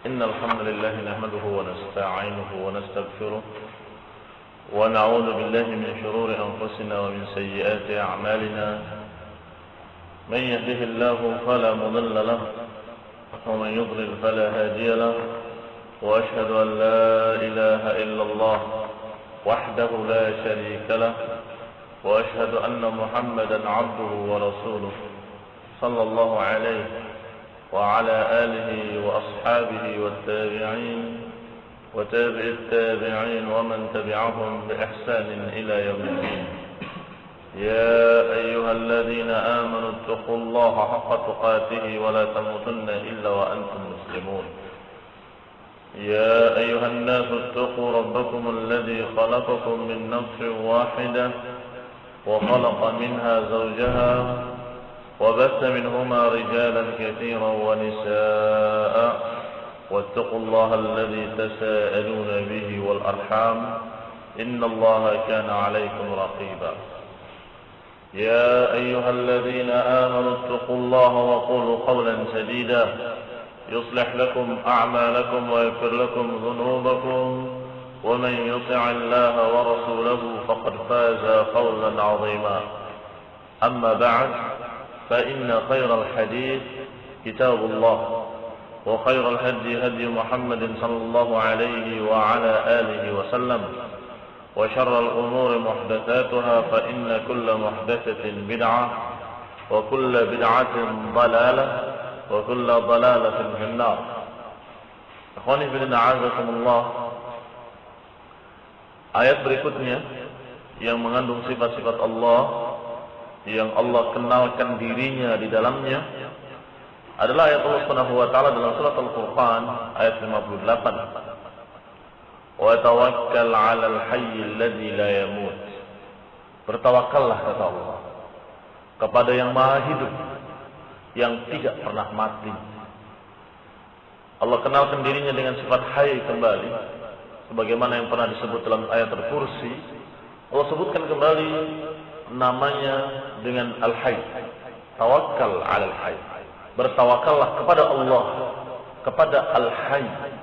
إن الحمد لله نحمده ونستعينه ونستغفره ونعوذ بالله من شرور أنفسنا ومن سيئات أعمالنا. من يهده الله فلا مضل له ومن يضلل فلا هادي له، وأشهد أن لا إله إلا الله وحده لا شريك له، وأشهد أن محمدا عبده ورسوله صلى الله عليه وعلى آله وأصحابه والتابعين وتابع التابعين ومن تبعهم بإحسان إلى يوم الدين. يا أيها الذين آمنوا اتقوا الله حق تقاته ولا تموتن إلا وأنتم مسلمون. يا أيها الناس اتقوا ربكم الذي خلقكم من نفس واحدة وخلق منها زوجها وبث منهما رجالا كثيرا ونساء، واتقوا الله الذي تساءلون به والأرحام إن الله كان عليكم رقيبا. يا أيها الذين آمنوا اتقوا الله وقولوا قولا سديدا يصلح لكم أعمالكم ويغفر لكم ذنوبكم، ومن يطع الله ورسوله فقد فاز فوزا عظيما. أما بعد، فإن خير الحديث كتاب الله، وخير الهدي هدي محمد صلى الله عليه وعلى آله وسلم، وشر الأمور محدثاتها، فإن كل محدثة بدعة وكل بدعة ضلالة وكل ضلالة في النار. Ikhwani fillah a'azakumullah. Ayat berikutnya yang mengandung sifat-sifat Allah, yang Allah kenalkan dirinya di dalamnya, adalah ayat Allah Subhanahu wa taala dalam surat Al-Furqan ayat 58. Wa tawakkal 'alal hayyil ladzi la yamut. Bertawakallah, kata Allah, kepada yang maha hidup, yang tidak pernah mati. Allah kenalkan dirinya dengan sifat hayy kembali, sebagaimana yang pernah disebut dalam ayat Al-Kursi. Allah sebutkan kembali namanya dengan Al-Hayy. Tawakkal 'alal Hayy. Bertawakallah kepada Allah, kepada Al-Hayy.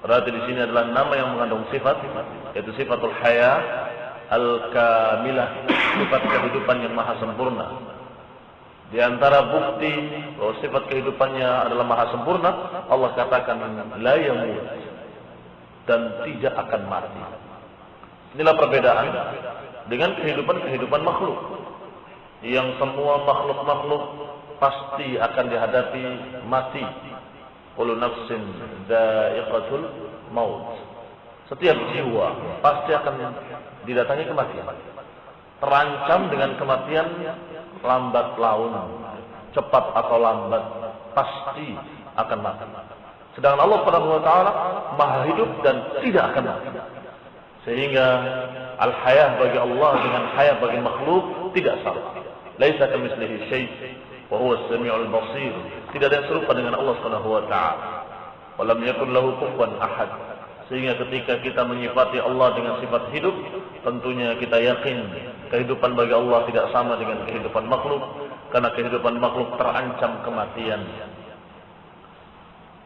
Berarti di sini adalah nama yang mengandung sifat, yaitu sifatul haya al-kamilah, sifat kehidupan yang maha sempurna. Di antara bukti bahwa sifat kehidupannya adalah maha sempurna, Allah katakan la yamut, dan tidak akan mati. Inilah perbedaan dengan kehidupan makhluk, yang semua makhluk pasti akan dihadapi mati. Kullu nafsin dha'iqatul maut. Setiap jiwa pasti akan didatangi kematian. Terancam dengan kematian lambat laun, cepat atau lambat pasti akan mati. Sedangkan Allah Subhanahu wa taala maha hidup dan tidak akan mati. Sehingga al-hayah bagi Allah dengan hayah bagi makhluk tidak sama. Laisa kamitslihi syai' wa huwa as-sami'ul basir. Tidak ada yang serupa dengan Allah Subhanahu wa taala. Wa lam yakul lahu kufuwan ahad. Sehingga ketika kita menyifati Allah dengan sifat hidup, tentunya kita yakin kehidupan bagi Allah tidak sama dengan kehidupan makhluk, karena kehidupan makhluk terancam kematian.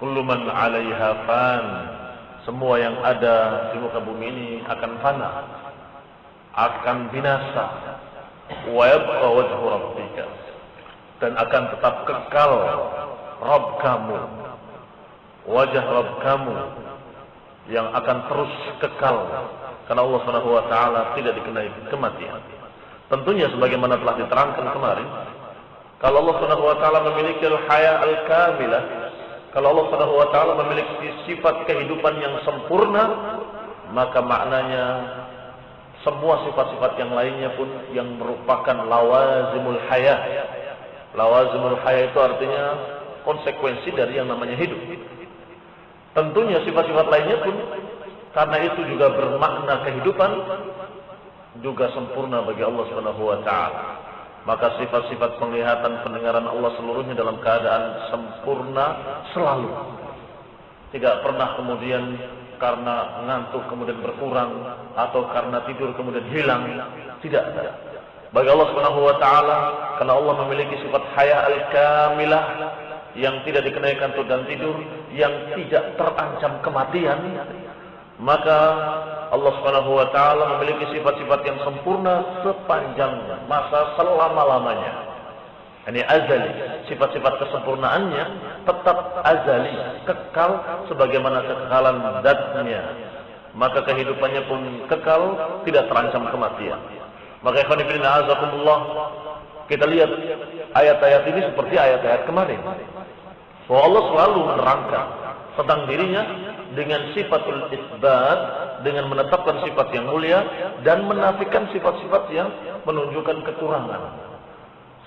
Kullu man 'alaiha fan. Semua yang ada di muka bumi ini akan fana, akan binasa. Wa yabqa wajhu rabbika. Dan akan tetap kekal Rabb kamu, wajah Rabb kamu yang akan terus kekal, karena Allah Subhanahu wa taala tidak dikenai kematian. Tentunya sebagaimana telah diterangkan kemarin, kalau Allah Subhanahu wa taala memiliki al-haya al-kamilah, kalau Allah Subhanahu wa taala memiliki sifat kehidupan yang sempurna, maka maknanya semua sifat-sifat yang lainnya pun yang merupakan lawazimul haya. Lawazimul haya itu artinya konsekuensi dari yang namanya hidup. Tentunya sifat-sifat lainnya pun karena itu juga bermakna kehidupan, juga sempurna bagi Allah Subhanahu wa taala. Maka sifat-sifat penglihatan, pendengaran Allah seluruhnya dalam keadaan sempurna selalu. Tidak pernah kemudian karena ngantuk kemudian berkurang, atau karena tidur kemudian hilang. Tidak ada. Bagi Allah Subhanahu wa taala, karena Allah memiliki sifat haya al-kamilah, yang tidak dikenai kantuk dan tidur, yang tidak terancam kematian, maka Allah Subhanahu wa taala memiliki sifat-sifat yang sempurna sepanjang masa selama-lamanya. Ini azali, sifat-sifat kesempurnaannya tetap azali, kekal sebagaimana kekekalan zatnya. Maka kehidupannya pun kekal, tidak terancam kematian. Maka ikhwan fillah azakumullah, kita lihat ayat-ayat ini seperti ayat-ayat kemarin. Bahwa Allah selalu menerangkan tentang dirinya dengan sifatul isbat, dengan menetapkan sifat yang mulia dan menafikan sifat-sifat yang menunjukkan kekurangan.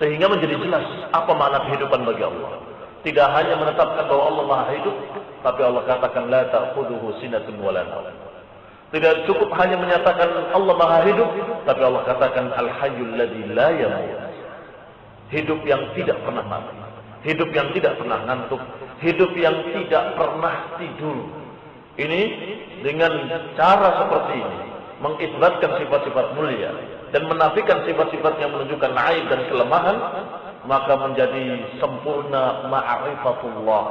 Sehingga menjadi jelas apa makna kehidupan bagi Allah. Tidak hanya menetapkan bahwa Allah Maha hidup, tapi Allah katakan la ta'khudhuhu sinatun wa la nawm. Tidak cukup hanya menyatakan Allah Maha hidup, tapi Allah katakan al-hayyul ladzi la yamut. Hidup yang tidak pernah mati, hidup yang tidak pernah ngantuk, hidup yang tidak pernah tidur. Ini dengan cara seperti ini mengisbatkan sifat-sifat mulia dan menafikan sifat-sifat yang menunjukkan aib dan kelemahan, maka menjadi sempurna ma'rifatullah,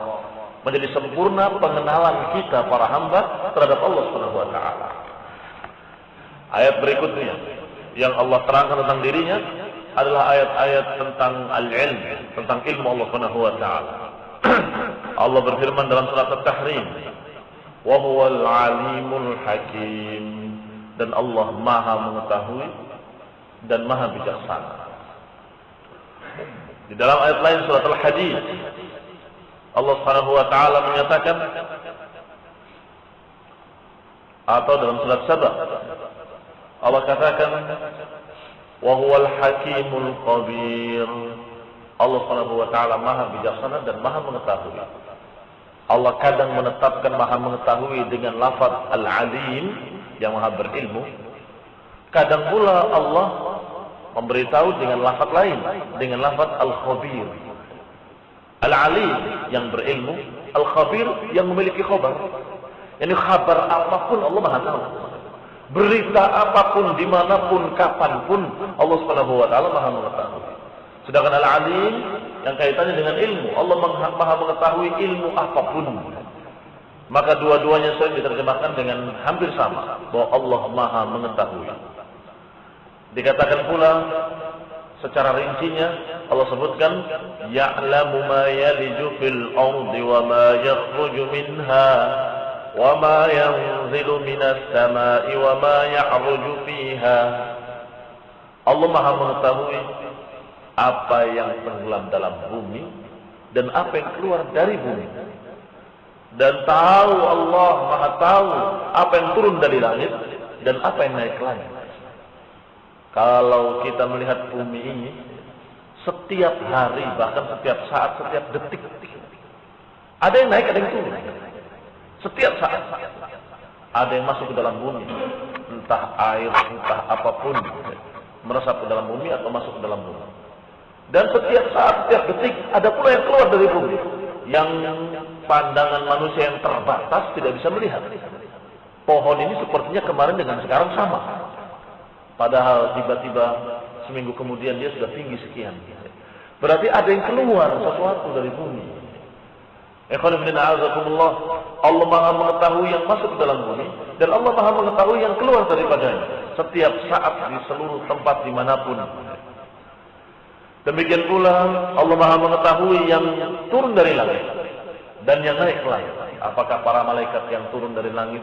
menjadi sempurna pengenalan kita para hamba terhadap Allah Subhanahu wa taala. Ayat berikutnya yang Allah terangkan tentang dirinya adalah ayat-ayat tentang al-ilm, tentang ilmu Allah Subhanahu wa taala. Allah berfirman dalam surat At-Tahrim, "Wa huwal alimul hakim." Dan Allah Maha mengetahui dan Maha bijaksana. Di dalam ayat lain surat Al-Hadid, Allah Subhanahu wa taala menyatakan, atau dalam surat Saba Allah katakan, wa huwal hakimul khabir. Allah Subhanahu wa taala Maha bijaksana dan Maha mengetahui. Allah kadang menetapkan Maha mengetahui dengan lafaz al-alim yang Maha berilmu. Kadang pula Allah memberitahu dengan lafaz lain, dengan lafaz al-khabir. Al-alim yang berilmu, al-khabir yang memiliki khabar. Yani kabar apapun Allah Maha tahu. Berita apapun, dimanapun, kapanpun, Allah Subhanahu wa taala Maha mengetahui. Sedangkan al-alim yang kaitannya dengan ilmu, Allah Maha mengetahui ilmu apapun. Maka dua-duanya sering diterjemahkan dengan hampir sama, bahwa Allah Maha mengetahui. Dikatakan pula secara rincinya, Allah sebutkan, ya'lamu ma yaliju fil ardi wa ma yakhruju minha wa ma yanzilu minas sama'i wa ma ya'ruju fiha. Allah Maha mengetahui apa yang tenggelam dalam bumi dan apa yang keluar dari bumi. Dan tahu, Allah Maha tahu apa yang turun dari langit dan apa yang naik ke langit. Kalau kita melihat bumi ini, setiap hari, bahkan setiap saat, setiap detik, ada yang naik, ada yang turun. Setiap saat ada yang masuk ke dalam bumi, entah air, entah apapun, meresap ke dalam bumi atau masuk ke dalam bumi. Dan setiap saat, setiap detik ada pula yang keluar dari bumi, yang pandangan manusia yang terbatas tidak bisa melihat. Pohon ini sepertinya kemarin dengan sekarang sama, padahal tiba-tiba seminggu kemudian dia sudah tinggi sekian. Berarti ada yang keluar sesuatu dari bumi. Allah Maha mengetahui yang masuk ke dalam bumi dan Allah Maha mengetahui yang keluar daripadanya setiap saat di seluruh tempat dimanapun. Demikian pula Allah Maha mengetahui yang turun dari langit dan yang naik ke langit. Apakah para malaikat yang turun dari langit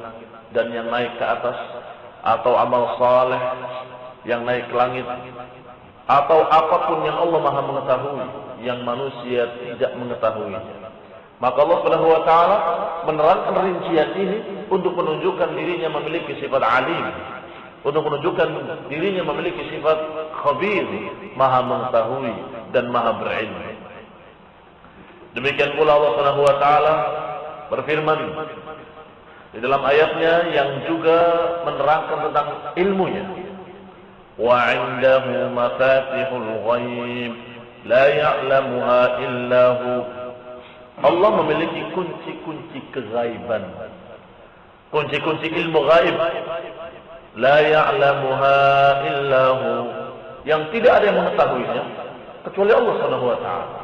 dan yang naik ke atas, atau amal saleh yang naik ke langit, atau apapun yang Allah Maha mengetahui yang manusia tidak mengetahuinya. Maka Allah Subhanahu wa taala menerangkan rincian ini untuk menunjukkan dirinya memiliki sifat alim, untuk menunjukkan dirinya memiliki sifat khabir, Maha mengetahui dan Maha berilmu. Demikian pula Allah Subhanahu wa taala berfirman di dalam ayatnya yang juga menerangkan tentang ilmunya. Wa 'indahu mafatihul ghaib la ya'lamuha illa hu. Allah memiliki kunci-kunci kegaiban, kunci-kunci ilmu gaib. La ya'lamuha illa hu, yang tidak ada yang mengetahuinya kecuali Allah Subhanahu wa taala.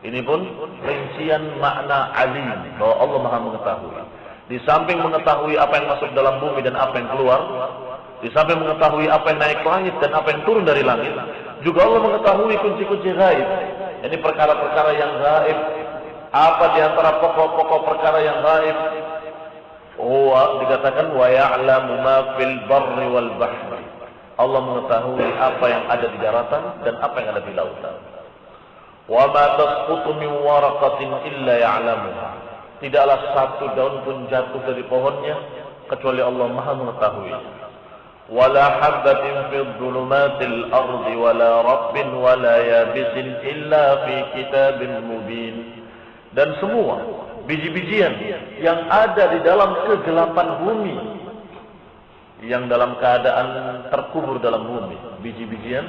Ini pun rincian makna alim, bahwa Allah Maha mengetahui. Di samping mengetahui apa yang masuk dalam bumi dan apa yang keluar, di samping mengetahui apa yang naik ke langit dan apa yang turun dari langit, juga Allah mengetahui kunci-kunci gaib. Ini perkara-perkara yang gaib. Apa di antara pokok-pokok perkara yang gaib? Dikatakan wa ya'lamu ma fil barri wal bahri. Allah mengetahui apa yang ada di daratan dan apa yang ada di lautan. Wa ma tasqutu min waraqatin illa ya'lamuha. Tidaklah satu daun pun jatuh dari pohonnya kecuali Allah Maha mengetahui. Wala habbatin fi dhulumatil ardi wala rabbin wala yabisin illa fi kitabin mubin. Dan semua biji-bijian yang ada di dalam kegelapan bumi, yang dalam keadaan terkubur dalam bumi, biji-bijian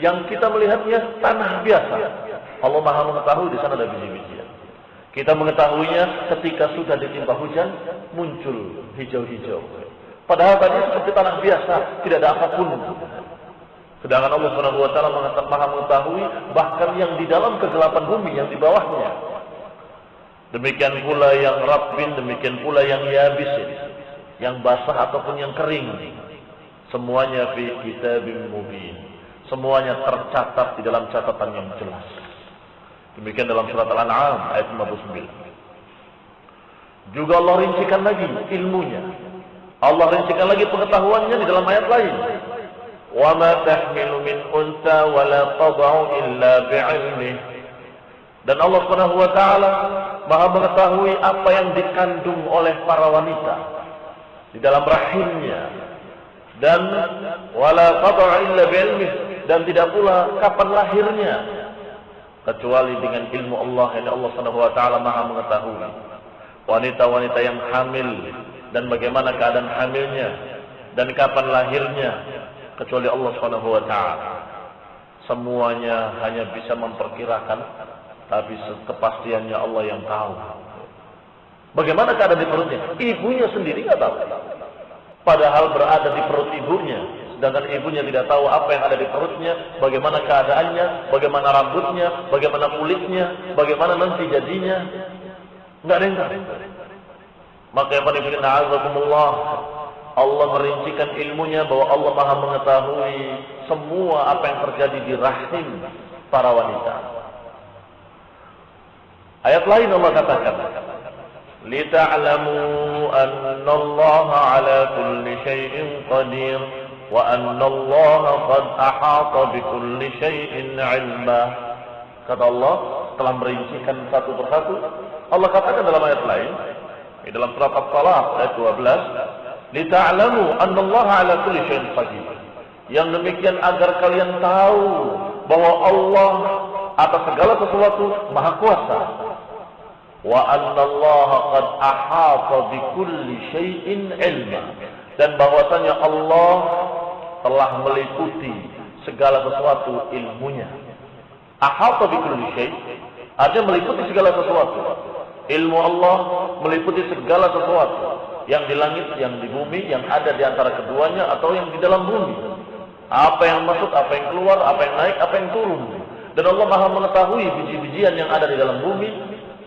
yang kita melihatnya tanah biasa, Allah Maha mengetahui di sana ada biji-bijian. Kita mengetahuinya ketika sudah ditimpa hujan, muncul hijau-hijau. Padahal tadi seperti tanah biasa, tidak ada apapun. Sedangkan Allah Subhanahu wa taala Maha mengetahui bahkan yang di dalam kegelapan bumi, yang di bawahnya. Demikian pula yang rabbin, demikian pula yang yabisin, yang basah ataupun yang kering. Semuanya fi kitabim mubin. Semuanya tercatat di dalam catatan yang jelas. Demikian dalam surat Al-An'am ayat 59. Juga Allah rincikan lagi ilmunya. Allah rincikan lagi pengetahuannya di dalam ayat lain. Wa ma tahmilu min unsa wa la tad'u illa bi'ilmih. Dan Allah Subhanahu wa taala Maha mengetahui apa yang dikandung oleh para wanita di dalam rahimnya. Dan wala tad'u illa bi'ilmih, dan tidak pula kapan lahirnya kecuali dengan ilmu Allah. Yang Allah Subhanahu wa taala Maha mengetahui wanita-wanita yang hamil dan bagaimana keadaan hamilnya dan kapan lahirnya kecuali Allah Subhanahu wa taala. Semuanya hanya bisa memperkirakan, tapi kepastiannya Allah yang tahu. Bagaimana keadaan di perutnya? Ibunya sendiri nggak tahu. Padahal berada di perut ibunya. Sedangkan ibunya tidak tahu apa yang ada di perutnya, bagaimana keadaannya, bagaimana rambutnya, bagaimana kulitnya, bagaimana nanti jadinya. Enggak ada yang tahu. Maka ya qanifidina azakumullah, Allah merincikan ilmunya bahwa Allah Maha mengetahui semua apa yang terjadi di rahim para wanita. Ayat lain Allah katakan, lita'lamu annallaha ala kulli syai'in qadir wa annallaha qad ahata bikulli syai'in 'ilma. Kata Allah telah merincikan satu persatu. Allah katakan dalam ayat lain, di dalam surat At-Talaq ayat 12, lita'lamu annallaha ala kulli syai'in qadir. Yang demikian agar kalian tahu bahwa Allah atas segala sesuatu Maha Kuasa. Wa annallaha qad ahata bikulli syai'in 'ilma. Dan bahwasanya Allah telah meliputi segala sesuatu ilmunya. Ahata bikulli syai', artinya meliputi segala sesuatu. Ilmu Allah meliputi segala sesuatu, yang di langit, yang di bumi, yang ada di antara keduanya atau yang di dalam bumi. Apa yang masuk, apa yang keluar, apa yang naik, apa yang turun. Dan Allah Maha mengetahui biji-bijian yang ada di dalam bumi.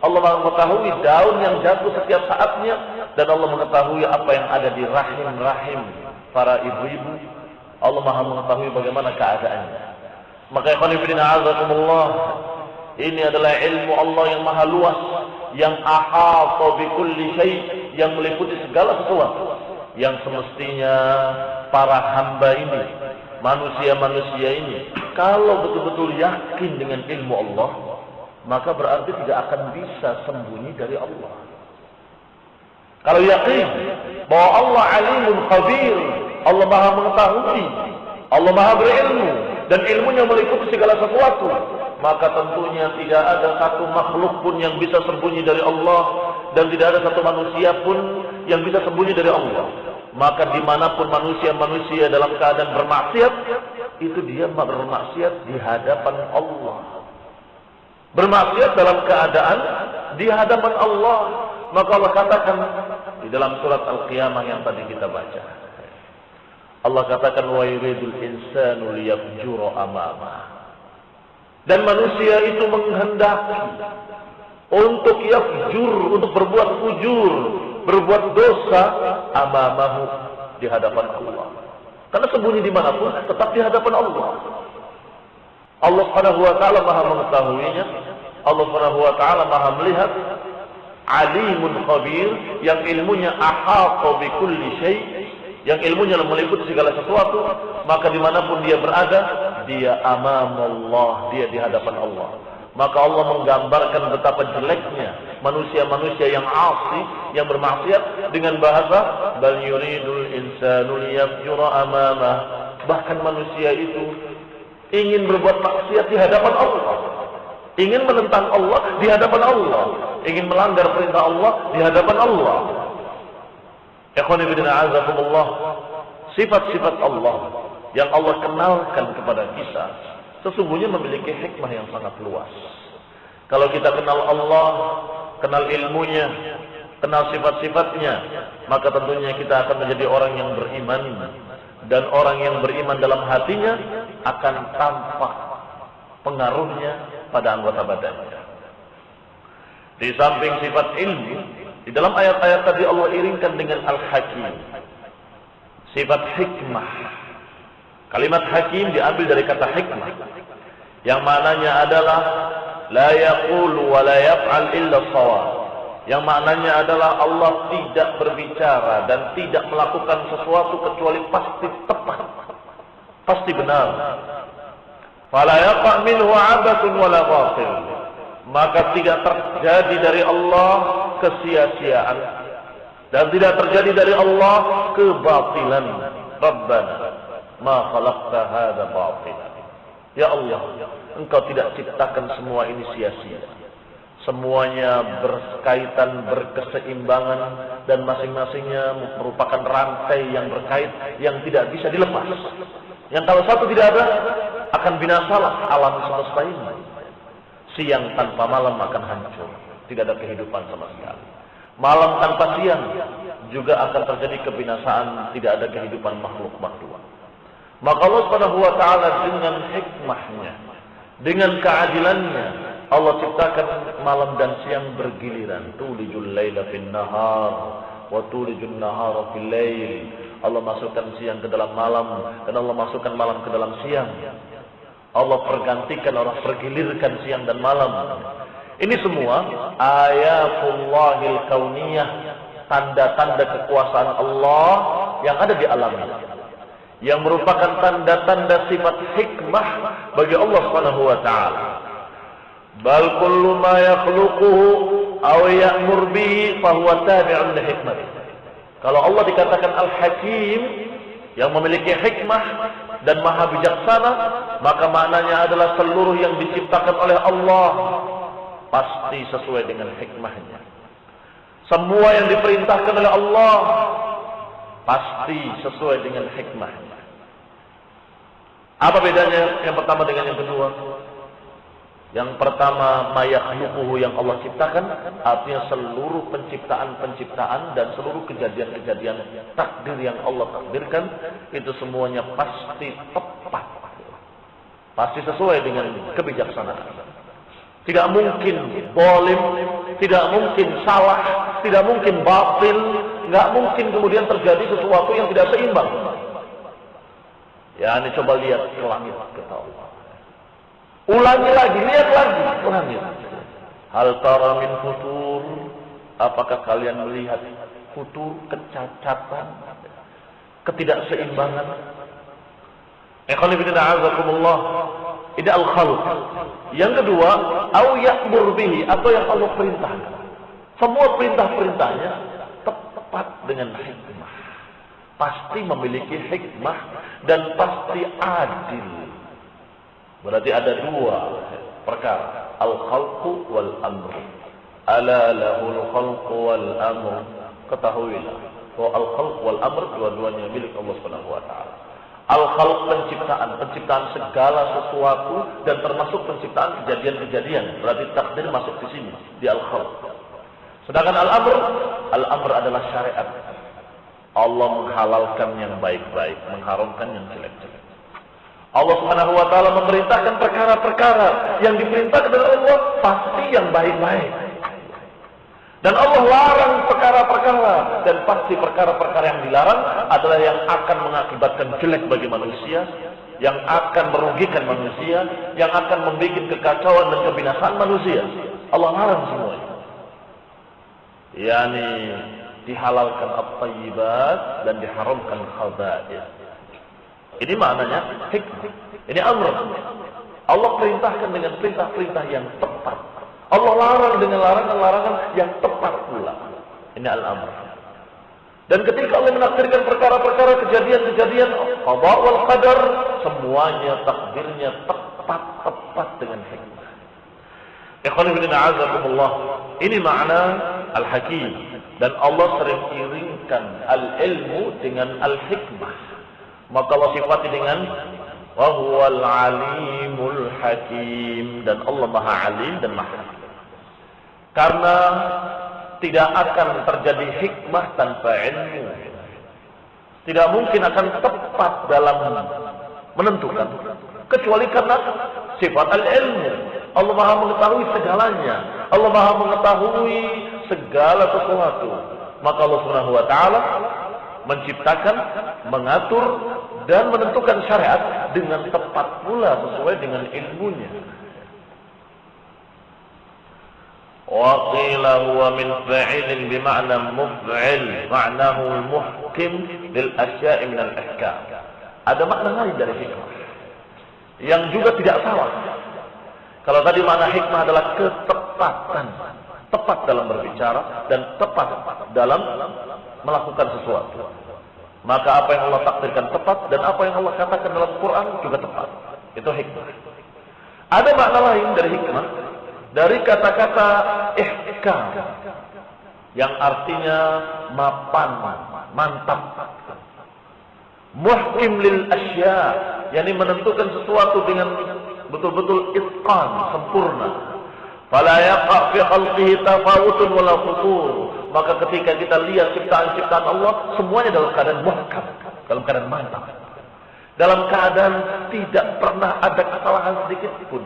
Allah Maha mengetahui daun yang jatuh setiap saatnya, dan Allah mengetahui apa yang ada di rahim-rahim para ibu-ibu. Allah Maha mengetahui bagaimana keadaannya. Maka ya qanifidina azakumullah, ini adalah ilmu Allah yang maha luas, yang ahata bikulli syai', yang meliputi segala sesuatu, yang semestinya para hamba ini, manusia-manusia ini, kalau betul-betul yakin dengan ilmu Allah, maka berarti tidak akan bisa sembunyi dari Allah. Kalau yakin bahwa Allah alimun khabir, Allah Maha mengetahui, Allah Maha berilmu, dan ilmunya meliputi segala sesuatu, maka tentunya tidak ada satu makhluk pun yang bisa sembunyi dari Allah, dan tidak ada satu manusia pun yang bisa sembunyi dari Allah. Maka dimanapun manusia-manusia dalam keadaan bermaksiat, itu dia bermaksiat di hadapan Allah. Bermaksiat dalam keadaan di hadapan Allah. Maka Allah katakan di dalam surat Al-Qiyamah yang tadi kita baca, Allah katakan wa yuridul insanu liyafjura amama. Dan manusia itu menghendaki untuk yafjur, untuk berbuat fujur, berbuat dosa amamahu, di hadapan Allah. Karena sembunyi dimanapun tetap di hadapan Allah. Allah Subhanahu wa taala Maha mengetahuinya. Allah Subhanahu wa taala Maha melihat. Alimun khabir, yang ilmunya ahata bi kulli syai', yang ilmunya meliputi segala sesuatu, maka dimanapun dia berada, dia amam Allah, dia di hadapan Allah. Maka Allah menggambarkan betapa jeleknya manusia-manusia yang asi, yang bermaksiat dengan bahasa bal yuridul insanu liyafjura amamah. Bahkan manusia itu ingin berbuat maksiat di hadapan Allah, ingin menentang Allah di hadapan Allah, ingin melanggar perintah Allah di hadapan Allah. Ikhwani fillah azakumullah, sifat-sifat Allah yang Allah kenalkan kepada kita sesungguhnya memiliki hikmah yang sangat luas. Kalau kita kenal Allah, kenal ilmunya, kenal sifat-sifatnya, maka tentunya kita akan menjadi orang yang beriman. Dan orang yang beriman dalam hatinya akan tampak pengaruhnya pada anggota badannya. Di samping sifat ilmu, di dalam ayat-ayat tadi Allah iringkan dengan Al-Hakim, sifat hikmah. Kalimat hakim diambil dari kata hikmah, yang maknanya adalah la yaqulu wa la yaf'al illa shawab. Yang maknanya adalah Allah tidak berbicara dan tidak melakukan sesuatu kecuali pasti tepat, pasti benar. Fala yaqa' minhu 'abathun wa la batil. Maka tidak terjadi dari Allah kesia-siaan dan tidak terjadi dari Allah kebatilan. Rabbana ma khalaqta hadza batila. Ya Allah, Engkau tidak ciptakan semua ini sia-sia. Semuanya berkaitan, berkeseimbangan, dan masing-masingnya merupakan rantai yang berkait yang tidak bisa dilepas. Yang kalau satu tidak ada, akan binasalah alam semesta ini. Siang tanpa malam akan hancur, tidak ada kehidupan sama sekali. Malam tanpa siang juga akan terjadi kebinasaan, tidak ada kehidupan makhluk-makhluk. Maka Allah Subhanahu wa taala dengan hikmahnya, dengan keadilannya, Allah ciptakan malam dan siang bergiliran. Tulijul laila fin nahar wa tulijun nahara fil lail. Allah masukkan siang ke dalam malam dan Allah masukkan malam ke dalam siang. Allah pergantikan, Allah pergilirkan siang dan malam. Ini semua ayatullahil kauniyah, tanda-tanda kekuasaan Allah yang ada di alam ini, yang merupakan tanda-tanda sifat hikmah bagi Allah Subhanahu wa taala. Bal kullu ma yakhluquhu aw ya'mur bihi fa huwa tabi'un li hikmati. Kalau Allah dikatakan Al-Hakim, yang memiliki hikmah dan maha bijaksana, maka maknanya adalah seluruh yang diciptakan oleh Allah pasti sesuai dengan hikmahnya. Semua yang diperintahkan oleh Allah pasti sesuai dengan hikmahnya. Apa bedanya yang pertama dengan yang kedua? Yang pertama, mayakhluquhu, yang Allah ciptakan, artinya seluruh penciptaan-penciptaan dan seluruh kejadian-kejadian takdir yang Allah takdirkan, itu semuanya pasti tepat, pasti sesuai dengan kebijaksanaan. Tidak mungkin zalim, tidak mungkin salah, tidak mungkin batil, nggak mungkin kemudian terjadi sesuatu yang tidak seimbang. Ya, ini coba lihat ke langit, kata Allah. Ulangi lagi, lihat lagi, ulangi. Hal tara min futur, apakah kalian melihat futur, kecacatan, ketidakseimbangan? Ikhwani fillah azakumullah. Ini al-khalq. Yang kedua, au ya'mur bihi, atau yang Allah perintahkan. Semua perintah-perintahnya tepat dengan hikmah. Pasti memiliki hikmah dan pasti adil. Berarti ada dua perkara, al-khalqu wal amru. Ala lahul khalqu wal amru. Ketahuilah bahwa al-khalq wal amr dua-duanya milik Allah Subhanahu wa taala. Al-khalq penciptaan segala sesuatu dan termasuk penciptaan kejadian-kejadian. Berarti takdir masuk di sini, di al-khalq. Sedangkan al-amr adalah syariat. Allah menghalalkan yang baik-baik, mengharamkan yang jelek-jelek. Allah Subhanahu wa taala memerintahkan perkara-perkara yang diperintahkan oleh Allah pasti yang baik-baik. Dan Allah larang perkara-perkara dan pasti perkara-perkara yang dilarang adalah yang akan mengakibatkan jelek bagi manusia, yang akan merugikan manusia, yang akan membuat kekacauan dan kebinasaan manusia. Allah larang semuanya. Yani dihalalkan at-thayyibat dan diharamkan khaba'ith. Ini maknanya hikmah. Ini amr. Allah perintahkan dengan perintah-perintah yang tepat. Allah larang dengan larangan-larangan yang tepat pula. Ini al-amr. Dan ketika Allah menakdirkan perkara-perkara kejadian-kejadian qada wal qadar, semuanya takdirnya tepat dengan hikmah. Ikhwan fillah a'azakumullah. Ini makna al-hakim, dan Allah sering iringkan al-ilmu dengan al-hikmah. Maka Allah sifati dengan wa huwal alimul hakim, dan Allah Maha Alim dan Maha Hakim. Karena tidak akan terjadi hikmah tanpa ilmu. Tidak mungkin akan tepat dalam menentukan kecuali karena sifat al-ilmu. Allah Maha mengetahui segalanya. Allah Maha mengetahui segala sesuatu. Maka Allah Subhanahu wa taala menciptakan, mengatur dan menentukan syariat dengan tepat pula sesuai dengan ilmunya. Wa qila huwa min fa'ilin bima'na muf'il, ma'nahu al-muhkim lil asya'i min al-ahkam. Ada makna lain dari hikmah yang juga tidak salah. Kalau tadi makna hikmah adalah ketepatan, tepat dalam berbicara dan tepat dalam melakukan sesuatu. Maka apa yang Allah takdirkan tepat dan apa yang Allah katakan dalam Quran juga tepat. Itu hikmah. Ada makna lain dari hikmah, dari kata-kata ihkam, yang artinya mapan, mantap. Muhkim lil asya, yakni menentukan sesuatu dengan betul-betul itqan, sempurna. Fala yaqa fi khalqihi tafawutun wala futur. Maka ketika kita lihat ciptaan-ciptaan Allah, semuanya dalam keadaan muhkam, dalam keadaan mantap, dalam keadaan tidak pernah ada kesalahan sedikit pun.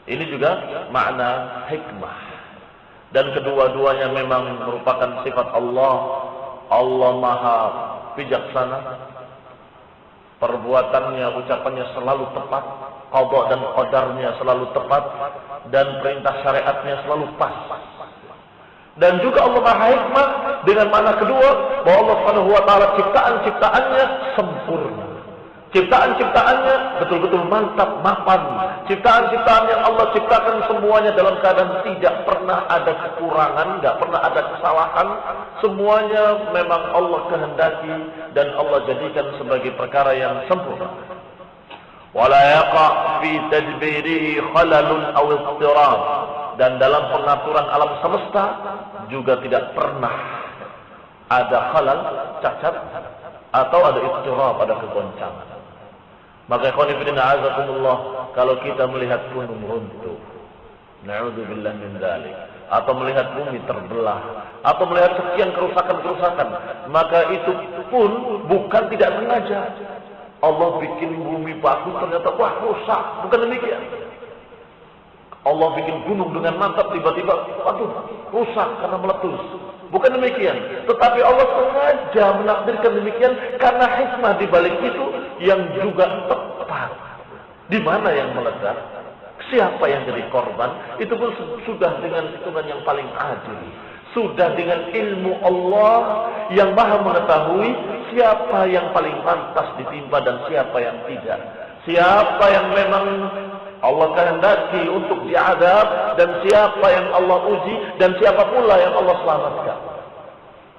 Ini juga makna hikmah. Dan kedua-duanya memang merupakan sifat Allah. Allah Maha bijaksana. Perbuatannya, ucapannya selalu tepat. Qada dan qadarnya selalu tepat. Dan perintah syariatnya selalu pas. Dan juga Allah Maha Hikmah dengan makna kedua, bahwa Allah Subhanahu wa taala ciptaan-ciptaannya sempurna. Ciptaan-ciptaannya betul-betul mantap, mapan. Ciptaan-ciptaan yang Allah ciptakan semuanya dalam keadaan tidak pernah ada kekurangan, tidak pernah ada kesalahan. Semuanya memang Allah kehendaki dan Allah jadikan sebagai perkara yang sempurna. Wala yaqa' fi tadbirihi khalalun aw idtirab. Dan dalam pengaturan alam semesta juga tidak pernah ada khalal, cacat, atau ada idtirab, ada kegoncangan. Maka ikhwan fillah azakumullah, kalau kita melihat gunung runtuh, na'udzubillah min dzalik, atau melihat bumi terbelah, atau melihat sekian kerusakan-kerusakan, maka itu pun bukan tidak sengaja. Allah bikin bumi bagus, ternyata wah rusak, bukan demikian. Allah bikin gunung dengan mantap, tiba-tiba waduh rusak karena meletus. Bukan demikian. Tetapi Allah sengaja menakdirkan demikian karena hikmah di balik itu yang juga tepat. Di mana yang meledak? Siapa yang jadi korban? Itu pun sudah dengan hitungan yang paling adil. Sudah dengan ilmu Allah yang Maha mengetahui siapa yang paling pantas ditimpa dan siapa yang tidak. Siapa yang memang Allah kehendaki untuk diazab dan siapa yang Allah uji dan siapa pula yang Allah selamatkan.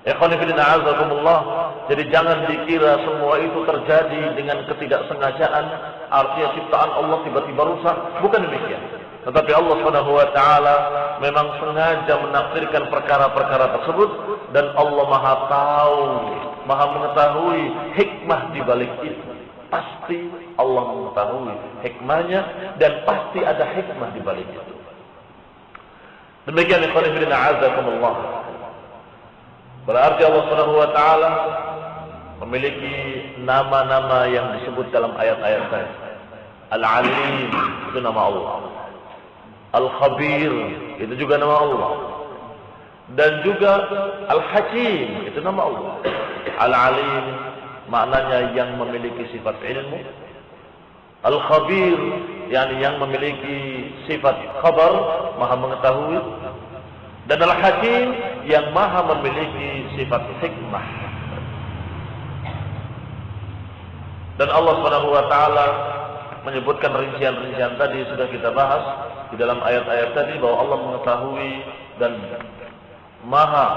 Ikhwan fillah a'azakumullah. Jadi jangan dikira semua itu terjadi dengan ketidaksengajaan, artinya ciptaan Allah tiba-tiba rusak. Bukan demikian. Tetapi Allah Subhanahu wa taala memang sengaja menakdirkan perkara-perkara tersebut dan Allah Maha tahu, Maha mengetahui hikmah di balik itu. Pasti Allah mengetahui hikmahnya dan pasti ada hikmah di balik itu. Demikian ikhwan fillah a'azakumullah. Berarti Allah Subhanahu wa taala memiliki nama-nama yang disebut dalam ayat-ayat tadi. Al-Alim itu nama Allah. Al-Khabir itu juga nama Allah. Dan juga Al-Hakim itu nama Allah. Al-Alim maknanya yang memiliki sifat ilmu. Al-Khabir yang memiliki sifat khabar, maha mengetahui. Dan Al-Hakim yang maha memiliki sifat hikmah. Dan Allah Subhanahu wa taala menyebutkan rincian-rincian tadi sudah kita bahas di dalam ayat-ayat tadi bahwa Allah mengetahui dan maha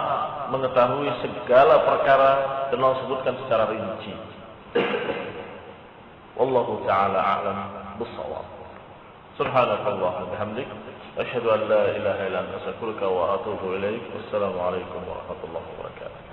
mengetahui segala perkara dan Allah sebutkan secara rinci. Wallahu taala a'lam bis-shawab. Subhanakallah wa bihamdik asyhadu an la ilaha illa anta astaghfiruka wa atubu ilaik. Wassalamu alaikum warahmatullahi wabarakatuh.